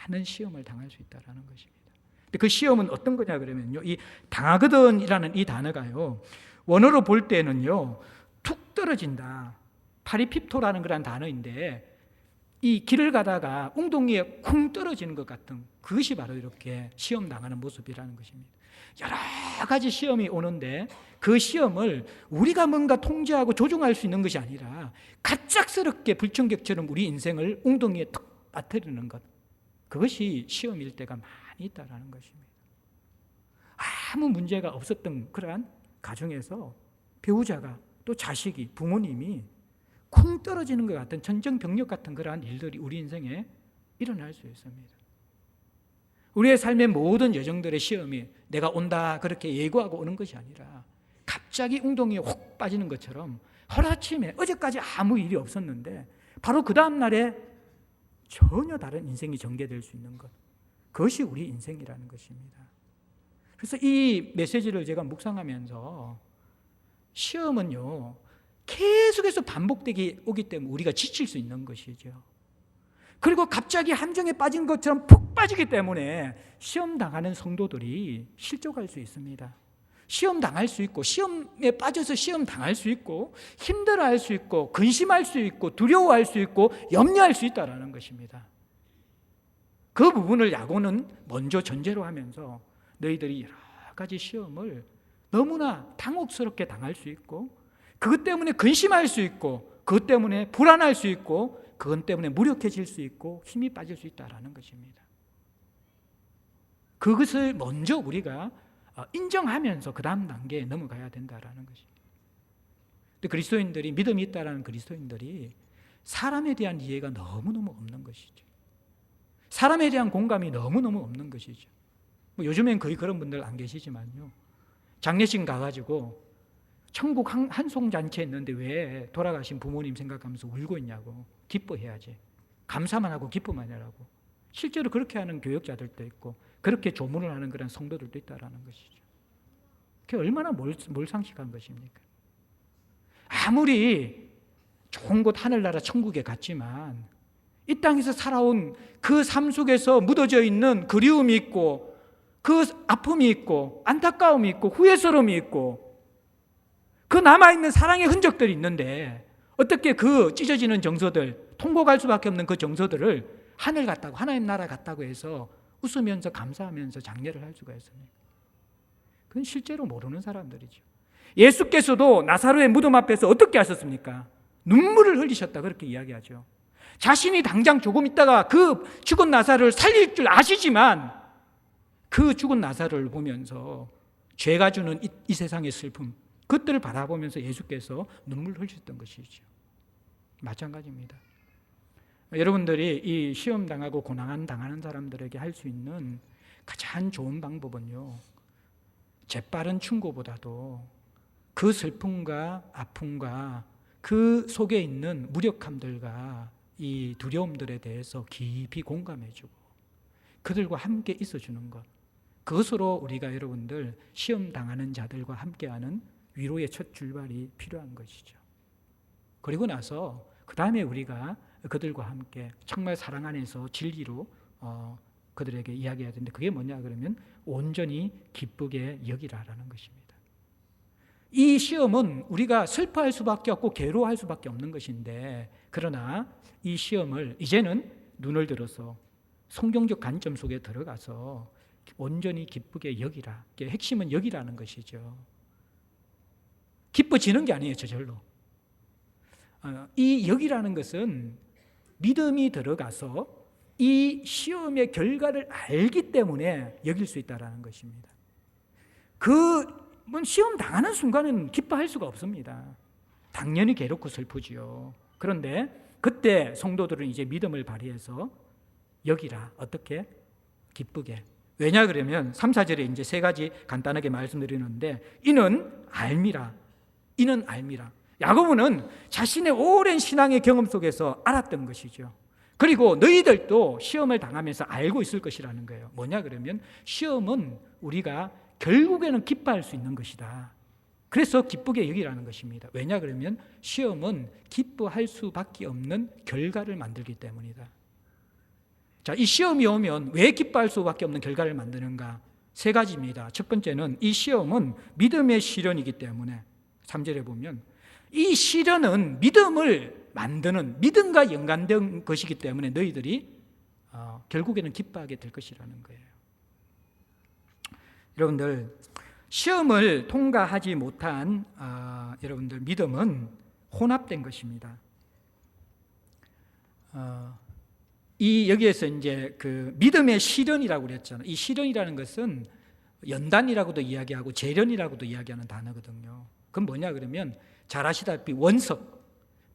많은 시험을 당할 수 있다라는 것입니다. 그 시험은 어떤 거냐 그러면요, 이 당하거든이라는 이 단어가요, 원어로 볼 때는요 툭 떨어진다, 파리핍토라는 그런 단어인데, 이 길을 가다가 웅덩이에 쿵 떨어지는 것 같은 그것이 바로 이렇게 시험 당하는 모습이라는 것입니다. 여러 가지 시험이 오는데 그 시험을 우리가 뭔가 통제하고 조종할 수 있는 것이 아니라 갑작스럽게 불청객처럼 우리 인생을 웅덩이에 툭 빠뜨리는 것, 그것이 시험일 때가 많이 있다는 것입니다. 아무 문제가 없었던 그러한 가정에서 배우자가 또 자식이, 부모님이 쿵 떨어지는 것 같은 천정병력 같은 그러한 일들이 우리 인생에 일어날 수 있습니다. 우리의 삶의 모든 여정들의 시험이 내가 온다 그렇게 예고하고 오는 것이 아니라 갑자기 웅덩이에 혹 빠지는 것처럼 하루아침에 어제까지 아무 일이 없었는데 바로 그 다음 날에 전혀 다른 인생이 전개될 수 있는 것, 그것이 우리 인생이라는 것입니다. 그래서 이 메시지를 제가 묵상하면서 시험은요 계속해서 반복되게 오기 때문에 우리가 지칠 수 있는 것이죠. 그리고 갑자기 함정에 빠진 것처럼 푹 빠지기 때문에 시험 당하는 성도들이 실족할 수 있습니다. 시험 당할 수 있고, 시험에 빠져서 시험 당할 수 있고, 힘들어할 수 있고, 근심할 수 있고, 두려워할 수 있고, 염려할 수 있다라는 것입니다. 그 부분을 야고는 먼저 전제로 하면서 너희들이 여러 가지 시험을 너무나 당혹스럽게 당할 수 있고, 그것 때문에 근심할 수 있고, 그것 때문에 불안할 수 있고, 그것 때문에 무력해질 수 있고 힘이 빠질 수 있다라는 것입니다. 그것을 먼저 우리가 인정하면서 그 다음 단계에 넘어가야 된다라는 것입니다. 근데 그리스도인들이, 믿음이 있다라는 그리스도인들이 사람에 대한 이해가 너무너무 없는 것이죠. 사람에 대한 공감이 너무너무 없는 것이죠. 뭐 요즘엔 거의 그런 분들 안 계시지만요, 장례식 가가지고 천국 한송잔치 했는데 왜 돌아가신 부모님 생각하면서 울고 있냐고. 기뻐해야지. 감사만 하고 기뻐만 하라고. 실제로 그렇게 하는 교역자들도 있고 그렇게 조문을 하는 그런 성도들도 있다라는 것이죠. 그게 얼마나 몰상식한 것입니까? 아무리 좋은 곳 하늘나라 천국에 갔지만 이 땅에서 살아온 그 삶 속에서 묻어져 있는 그리움이 있고, 그 아픔이 있고, 안타까움이 있고, 후회스러움이 있고, 그 남아있는 사랑의 흔적들이 있는데 어떻게 그 찢어지는 정서들, 통곡할 수밖에 없는 그 정서들을 하늘 같다고, 하나님 나라 같다고 해서 웃으면서 감사하면서 장례를 할 수가 있습니까? 그건 실제로 모르는 사람들이죠. 예수께서도 나사로의 무덤 앞에서 어떻게 하셨습니까? 눈물을 흘리셨다, 그렇게 이야기하죠. 자신이 당장 조금 있다가 그 죽은 나사로를 살릴 줄 아시지만 그 죽은 나사로를 보면서 죄가 주는 이 세상의 슬픔, 그것들을 바라보면서 예수께서 눈물을 흘리셨던 것이죠. 마찬가지입니다. 여러분들이 이 시험 당하고 고난 당하는 사람들에게 할 수 있는 가장 좋은 방법은요, 재빠른 충고보다도 그 슬픔과 아픔과 그 속에 있는 무력함들과 이 두려움들에 대해서 깊이 공감해주고 그들과 함께 있어주는 것, 그것으로 우리가 여러분들 시험 당하는 자들과 함께하는 위로의 첫 출발이 필요한 것이죠. 그리고 나서 그 다음에 우리가 그들과 함께 정말 사랑 안에서 진리로 그들에게 이야기해야 되는데, 그게 뭐냐 그러면 온전히 기쁘게 여기라라는 것입니다. 이 시험은 우리가 슬퍼할 수밖에 없고 괴로워할 수밖에 없는 것인데, 그러나 이 시험을 이제는 눈을 들어서 성경적 관점 속에 들어가서 온전히 기쁘게 여기라. 핵심은 여기라는 것이죠. 기뻐지는 게 아니에요, 저절로. 이 여기라는 것은 믿음이 들어가서 이 시험의 결과를 알기 때문에 여길 수 있다는 것입니다. 시험 당하는 순간은 기뻐할 수가 없습니다. 당연히 괴롭고 슬프지요. 그런데 그때 성도들은 이제 믿음을 발휘해서 여기라. 어떻게? 기쁘게. 왜냐 그러면 3, 4절에 이제 세 가지 간단하게 말씀드리는데, 이는 알미라. 이는 알미라. 야고보는 자신의 오랜 신앙의 경험 속에서 알았던 것이죠. 그리고 너희들도 시험을 당하면서 알고 있을 것이라는 거예요. 뭐냐 그러면 시험은 우리가 결국에는 기뻐할 수 있는 것이다. 그래서 기쁘게 여기라는 것입니다. 왜냐 그러면 시험은 기뻐할 수밖에 없는 결과를 만들기 때문이다. 자, 이 시험이 오면 왜 기뻐할 수밖에 없는 결과를 만드는가? 세 가지입니다. 첫 번째는 이 시험은 믿음의 시련이기 때문에 3절에 보면 이 시련은 믿음을 만드는, 믿음과 연관된 것이기 때문에 너희들이 결국에는 기뻐하게 될 것이라는 거예요. 여러분들, 시험을 통과하지 못한 여러분들 믿음은 혼합된 것입니다. 여기에서 이제 그 믿음의 시련이라고 그랬잖아요. 이 시련이라는 것은 연단이라고도 이야기하고 재련이라고도 이야기하는 단어거든요. 그건 뭐냐 그러면 잘 아시다시피 원석,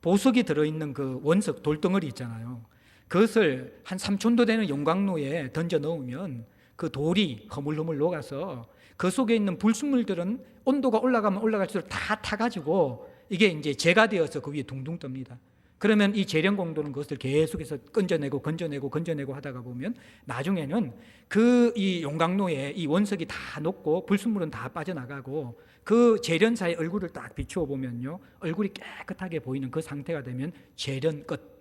보석이 들어있는 그 원석 돌덩어리 있잖아요. 그것을 한 3촌도 되는 용광로에 던져 넣으면 그 돌이 허물허물 녹아서 그 속에 있는 불순물들은 온도가 올라가면 올라갈수록 다 타가지고 이게 이제 재가 되어서 그 위에 둥둥 뜹니다. 그러면 이 재련 공도는 그것을 계속해서 건져내고 하다가 보면 나중에는 그 이 용광로에 이 원석이 다 녹고 불순물은 다 빠져나가고 그 재련사의 얼굴을 딱 비추어 보면요, 얼굴이 깨끗하게 보이는 그 상태가 되면 재련 끝.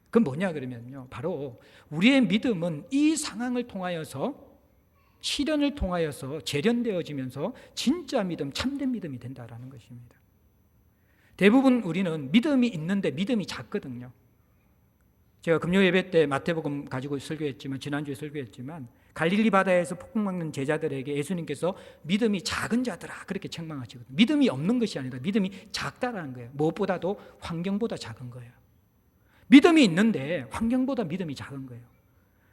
그건 뭐냐 그러면요, 바로 우리의 믿음은 이 상황을 통하여서, 시련을 통하여서 재련되어지면서 진짜 믿음, 참된 믿음이 된다라는 것입니다. 대부분 우리는 믿음이 있는데 믿음이 작거든요. 제가 금요 예배 때 마태복음 가지고 설교했지만, 지난주에 설교했지만, 갈릴리 바다에서 폭풍 막는 제자들에게 예수님께서 믿음이 작은 자들아 그렇게 책망하시거든요. 믿음이 없는 것이 아니라 믿음이 작다라는 거예요. 무엇보다도 환경보다 작은 거예요. 믿음이 있는데 환경보다 믿음이 작은 거예요.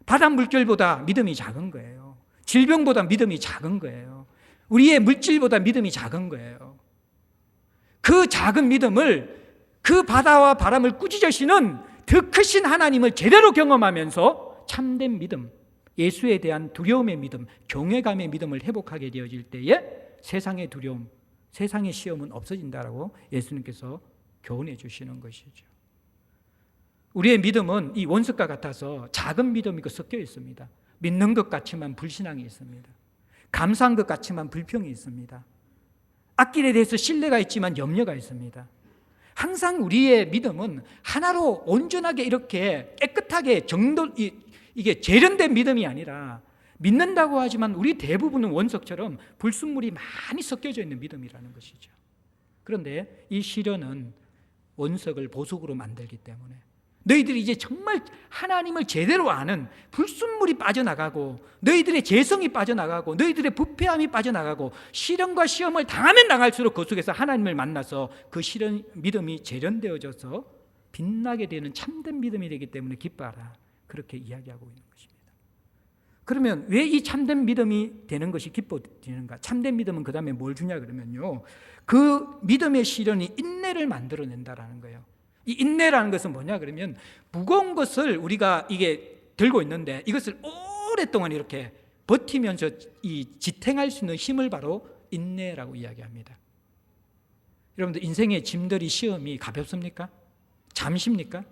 바다 물결보다 믿음이 작은 거예요. 질병보다 믿음이 작은 거예요. 우리의 물질보다 믿음이 작은 거예요. 그 작은 믿음을, 그 바다와 바람을 꾸짖으시는 더 크신 하나님을 제대로 경험하면서 참된 믿음, 예수에 대한 두려움의 믿음, 경외감의 믿음을 회복하게 되어질 때에 세상의 두려움, 세상의 시험은 없어진다라고 예수님께서 교훈해 주시는 것이죠. 우리의 믿음은 이 원석과 같아서 작은 믿음이 섞여 있습니다. 믿는 것 같지만 불신앙이 있습니다. 감사한 것 같지만 불평이 있습니다. 앞길에 대해서 신뢰가 있지만 염려가 있습니다. 항상 우리의 믿음은 하나로 온전하게 이렇게 깨끗하게 이게 재련된 믿음이 아니라, 믿는다고 하지만 우리 대부분은 원석처럼 불순물이 많이 섞여져 있는 믿음이라는 것이죠. 그런데 이 시련은 원석을 보석으로 만들기 때문에 너희들이 이제 정말 하나님을 제대로 아는, 불순물이 빠져나가고 너희들의 재성이 빠져나가고 너희들의 부패함이 빠져나가고 시련과 시험을 당하면 당할수록 그 속에서 하나님을 만나서 그 시련, 믿음이 재련되어져서 빛나게 되는 참된 믿음이 되기 때문에 기뻐하라, 그렇게 이야기하고 있는 것입니다. 그러면 왜 이 참된 믿음이 되는 것이 기뻐지는가? 참된 믿음은 그 다음에 뭘 주냐 그러면요, 그 믿음의 시련이 인내를 만들어낸다라는 거예요. 이 인내라는 것은 뭐냐 그러면, 무거운 것을 우리가 이게 들고 있는데 이것을 오랫동안 이렇게 버티면서 이 지탱할 수 있는 힘을 바로 인내라고 이야기합니다. 여러분들 인생의 짐들이, 시험이 가볍습니까? 잠시입니까?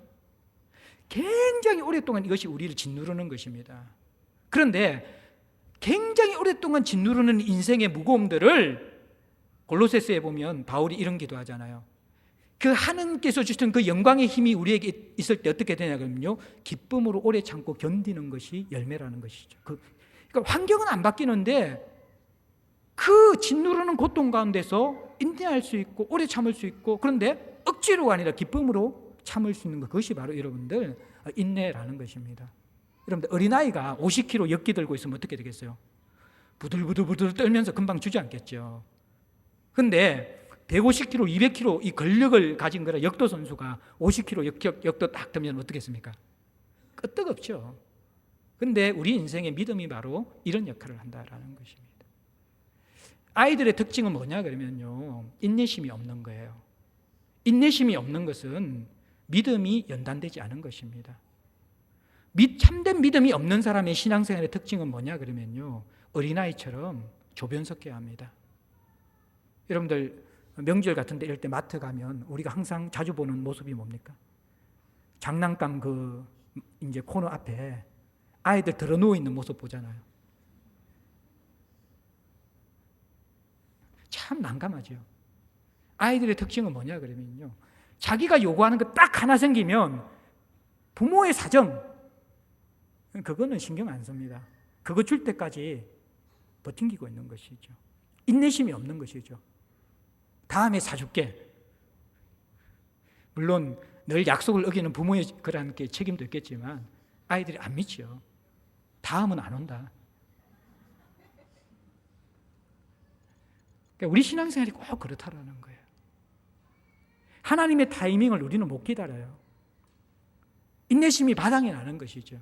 굉장히 오랫동안 이것이 우리를 짓누르는 것입니다. 그런데 굉장히 오랫동안 짓누르는 인생의 무거움들을 골로새서에 보면 바울이 이런 기도하잖아요. 그 하나님께서 주신 그 영광의 힘이 우리에게 있을 때 어떻게 되냐면요, 기쁨으로 오래 참고 견디는 것이 열매라는 것이죠. 그러니까 환경은 안 바뀌는데 그 짓누르는 고통 가운데서 인내할 수 있고 오래 참을 수 있고, 그런데 억지로가 아니라 기쁨으로 참을 수 있는 것, 그것이 바로 여러분들 인내라는 것입니다. 여러분들 어린아이가 50kg 역기 들고 있으면 어떻게 되겠어요? 부들부들 떨면서 금방 주지 않겠죠. 그런데 150kg, 200kg 이 근력을 가진 거라 역도 선수가 50kg 역도 딱 들면 어떻겠습니까? 끄떡없죠. 그런데 우리 인생의 믿음이 바로 이런 역할을 한다라는 것입니다. 아이들의 특징은 뭐냐 그러면요, 인내심이 없는 거예요. 인내심이 없는 것은 믿음이 연단되지 않은 것입니다. 참된 믿음이 없는 사람의 신앙생활의 특징은 뭐냐 그러면요, 어린아이처럼 조변석해야 합니다. 여러분들 명절 같은 데 이럴 때 마트 가면 우리가 항상 자주 보는 모습이 뭡니까? 장난감 그 이제 코너 앞에 아이들 들어 누워 있는 모습 보잖아요. 참 난감하죠. 아이들의 특징은 뭐냐 그러면요, 자기가 요구하는 거 딱 하나 생기면 부모의 사정, 그거는 신경 안 씁니다. 그거 줄 때까지 버팅기고 있는 것이죠. 인내심이 없는 것이죠. 다음에 사줄게. 물론 늘 약속을 어기는 부모의 그런 게 책임도 있겠지만 아이들이 안 믿죠. 다음은 안 온다. 그러니까 우리 신앙생활이 꼭 그렇다라는 거예요. 하나님의 타이밍을 우리는 못 기다려요. 인내심이 바닥이 나는 것이죠.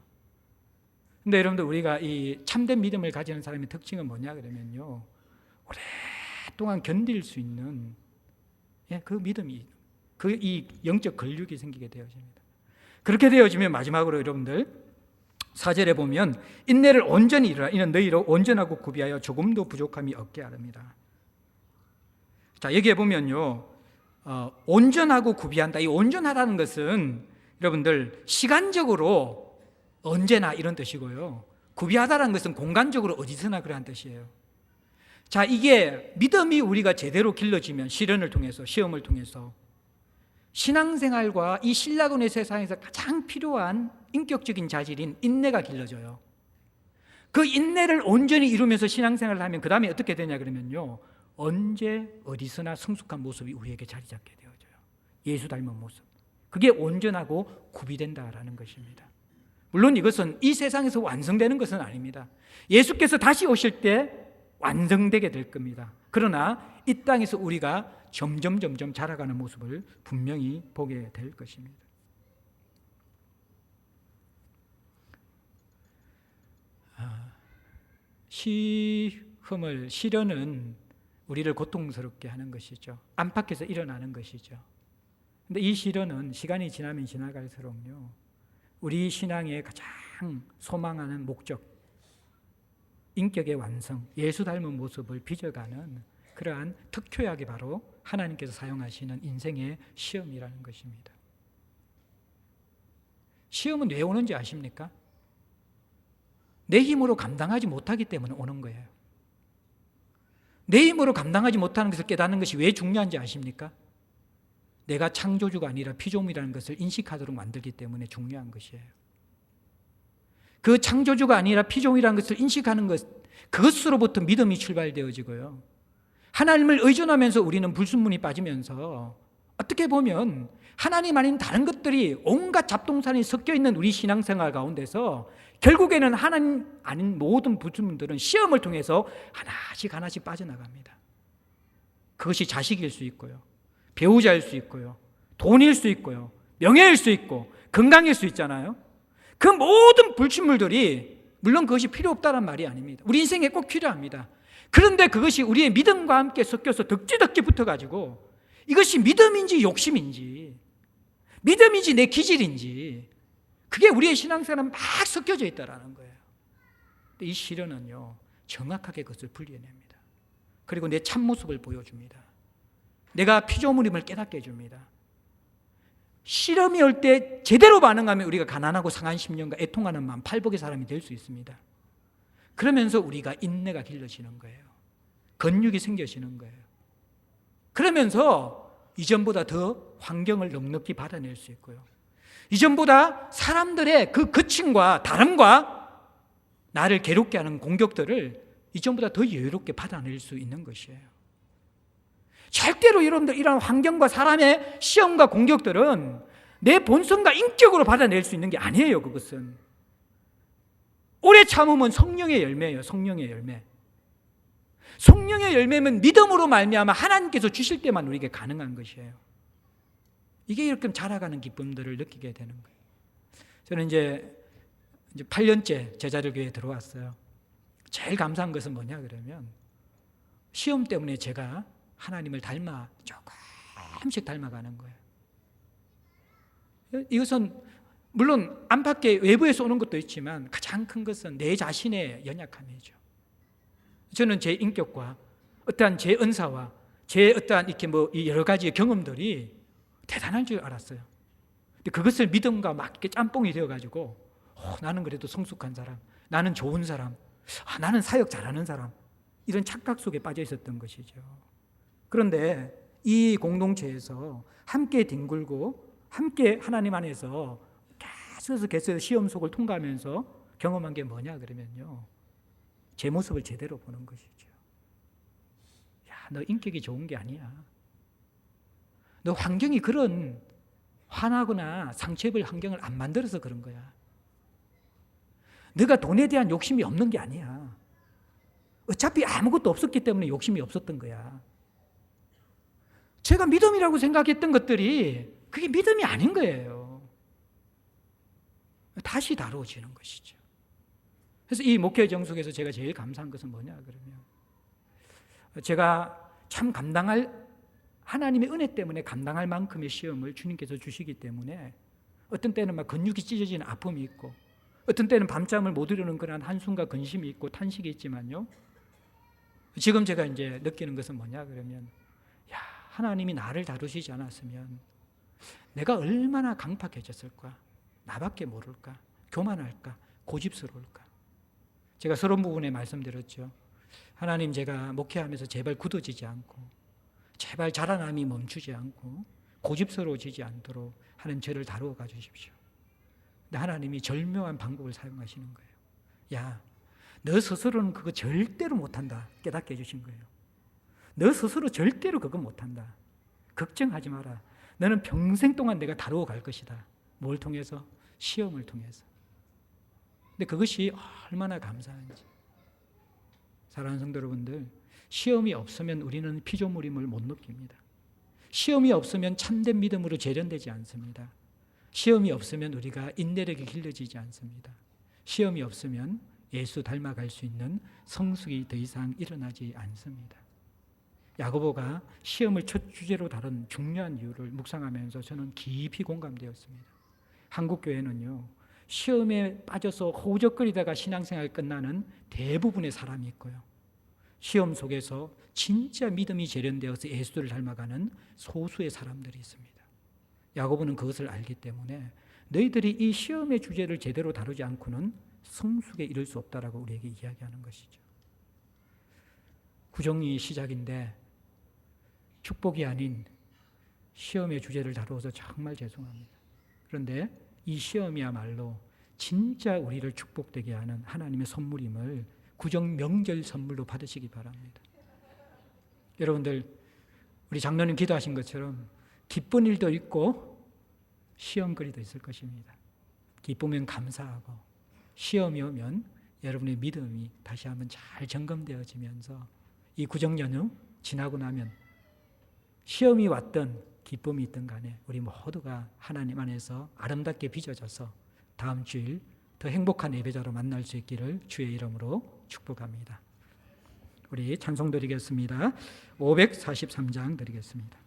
근데 여러분들, 우리가 이 참된 믿음을 가지는 사람의 특징은 뭐냐 그러면요, 오랫동안 견딜 수 있는 그 믿음이, 이 영적 근육이 생기게 되어집니다. 그렇게 되어지면 마지막으로 여러분들, 4절에 보면 인내를 온전히 이루라. 이는 너희로 온전하고 구비하여 조금도 부족함이 없게 하랍니다. 자, 여기에 보면요, 온전하고 구비한다. 이 온전하다는 것은 여러분들 시간적으로 언제나 이런 뜻이고요, 구비하다는 것은 공간적으로 어디서나 그러한 뜻이에요. 자, 이게 믿음이 우리가 제대로 길러지면 시련을 통해서, 시험을 통해서 신앙생활과 이 신라곤의 세상에서 가장 필요한 인격적인 자질인 인내가 길러져요. 그 인내를 온전히 이루면서 신앙생활을 하면 그 다음에 어떻게 되냐 그러면요, 언제 어디서나 성숙한 모습이 우리에게 자리 잡게 되어져요. 예수 닮은 모습. 그게 온전하고 구비된다라는 것입니다. 물론 이것은 이 세상에서 완성되는 것은 아닙니다. 예수께서 다시 오실 때 완성되게 될 겁니다. 그러나 이 땅에서 우리가 점점 자라가는 모습을 분명히 보게 될 것입니다. 시련은 우리를 고통스럽게 하는 것이죠. 안팎에서 일어나는 것이죠. 근데 이 시련은 시간이 지나면 지나갈수록요, 우리 신앙의 가장 소망하는 목적, 인격의 완성, 예수 닮은 모습을 빚어가는 그러한 특효약이 바로 하나님께서 사용하시는 인생의 시험이라는 것입니다. 시험은 왜 오는지 아십니까? 내 힘으로 감당하지 못하기 때문에 오는 거예요. 내 힘으로 감당하지 못하는 것을 깨닫는 것이 왜 중요한지 아십니까? 내가 창조주가 아니라 피조물이라는 것을 인식하도록 만들기 때문에 중요한 것이에요. 그 창조주가 아니라 피조물이라는 것을 인식하는 것, 그것으로부터 믿음이 출발되어지고요, 하나님을 의존하면서 우리는 불순물이 빠지면서 어떻게 보면 하나님 아닌 다른 것들이 온갖 잡동사니 섞여 있는 우리 신앙생활 가운데서 결국에는 하나님 아닌 모든 불순물들은 시험을 통해서 하나씩 빠져나갑니다. 그것이 자식일 수 있고요, 배우자일 수 있고요, 돈일 수 있고요, 명예일 수 있고 건강일 수 있잖아요. 그 모든 불순물들이, 물론 그것이 필요 없다는 말이 아닙니다. 우리 인생에 꼭 필요합니다. 그런데 그것이 우리의 믿음과 함께 섞여서 덕지덕지 붙어가지고 이것이 믿음인지 욕심인지, 믿음인지 내 기질인지, 그게 우리의 신앙생활은 막 섞여져 있다는 거예요. 근데 이 시련은요, 정확하게 그것을 분리해냅니다. 그리고 내 참모습을 보여줍니다. 내가 피조물임을 깨닫게 해줍니다. 시련이 올 때 제대로 반응하면 우리가 가난하고 상한 심령과 애통하는 마음, 팔복의 사람이 될 수 있습니다. 그러면서 우리가 인내가 길러지는 거예요. 건육이 생겨지는 거예요. 그러면서 이전보다 더 환경을 넉넉히 받아낼 수 있고요, 이전보다 사람들의 그 거침과 다름과 나를 괴롭게 하는 공격들을 이전보다 더 여유롭게 받아낼 수 있는 것이에요. 절대로 여러분들 이런 환경과 사람의 시험과 공격들은 내 본성과 인격으로 받아낼 수 있는 게 아니에요. 그것은 오래 참으면 성령의 열매예요. 성령의 열매. 성령의 열매는 믿음으로 말미암아 하나님께서 주실 때만 우리에게 가능한 것이에요. 이게 이렇게 자라가는 기쁨들을 느끼게 되는 거예요. 저는 이제 8년째 제자들 교회에 들어왔어요. 제일 감사한 것은 뭐냐 그러면, 시험 때문에 제가 하나님을 조금씩 닮아가는 거예요. 이것은 물론 안팎의 외부에서 오는 것도 있지만 가장 큰 것은 내 자신의 연약함이죠. 저는 제 인격과 어떠한 제 은사와 제 어떠한 이렇게 여러 가지의 경험들이 대단한 줄 알았어요. 근데 그것을 믿음과 막 이렇게 짬뽕이 되어가지고, 나는 그래도 성숙한 사람, 나는 좋은 사람, 나는 사역 잘하는 사람, 이런 착각 속에 빠져 있었던 것이죠. 그런데 이 공동체에서 함께 뒹굴고 함께 하나님 안에서 계속해서 시험 속을 통과하면서 경험한 게 뭐냐 그러면요, 제 모습을 제대로 보는 것이죠. 야, 너 인격이 좋은 게 아니야. 너 환경이 그런 화나거나 상처 입을 환경을 안 만들어서 그런 거야. 너가 돈에 대한 욕심이 없는 게 아니야. 어차피 아무것도 없었기 때문에 욕심이 없었던 거야. 제가 믿음이라고 생각했던 것들이 그게 믿음이 아닌 거예요. 다시 다루어지는 것이죠. 그래서 이 목회 정숙에서 제가 제일 감사한 것은 뭐냐 그러면, 제가 참 하나님의 은혜 때문에 감당할 만큼의 시험을 주님께서 주시기 때문에 어떤 때는 막 근육이 찢어지는 아픔이 있고, 어떤 때는 밤잠을 못 이루는 그런 한숨과 근심이 있고 탄식이 있지만요. 지금 제가 이제 느끼는 것은 뭐냐 그러면, 야, 하나님이 나를 다루시지 않았으면 내가 얼마나 강팍해졌을까? 나밖에 모를까? 교만할까? 고집스러울까? 제가 서론 부분에 말씀드렸죠. 하나님, 제가 목회하면서 제발 굳어지지 않고, 제발 자라남이 멈추지 않고, 고집스러워지지 않도록 하나님 저를 다루어 가주십시오. 근데 하나님이 절묘한 방법을 사용하시는 거예요. 야, 너 스스로는 그거 절대로 못한다 깨닫게 해주신 거예요. 너 스스로 절대로 그거 못한다. 걱정하지 마라. 너는 평생 동안 내가 다루어 갈 것이다. 뭘 통해서? 시험을 통해서. 근데 그것이 얼마나 감사한지. 사랑하는 성도 여러분들, 시험이 없으면 우리는 피조물임을 못 느낍니다. 시험이 없으면 참된 믿음으로 재련되지 않습니다. 시험이 없으면 우리가 인내력이 길러지지 않습니다. 시험이 없으면 예수 닮아갈 수 있는 성숙이 더 이상 일어나지 않습니다. 야고보가 시험을 첫 주제로 다룬 중요한 이유를 묵상하면서 저는 깊이 공감되었습니다. 한국 교회는요, 시험에 빠져서 허우적거리다가 신앙생활 끝나는 대부분의 사람이 있고요, 시험 속에서 진짜 믿음이 재련되어서 예수를 닮아가는 소수의 사람들이 있습니다. 야고보는 그것을 알기 때문에 너희들이 이 시험의 주제를 제대로 다루지 않고는 성숙에 이를 수 없다라고 우리에게 이야기하는 것이죠. 구정이 시작인데 축복이 아닌 시험의 주제를 다루어서 정말 죄송합니다. 그런데 이 시험이야말로 진짜 우리를 축복되게 하는 하나님의 선물임을 구정 명절 선물로 받으시기 바랍니다. 여러분들, 우리 장로님 기도하신 것처럼 기쁜 일도 있고 시험거리도 있을 것입니다. 기쁘면 감사하고, 시험이 오면 여러분의 믿음이 다시 한번 잘 점검되어지면서 이 구정 연휴 지나고 나면 시험이 왔든 기쁨이 있든 간에 우리 모두가 하나님 안에서 아름답게 빚어져서 다음 주일 더 행복한 예배자로 만날 수 있기를 주의 이름으로 축복합니다. 우리 찬송 드리겠습니다. 543장 드리겠습니다.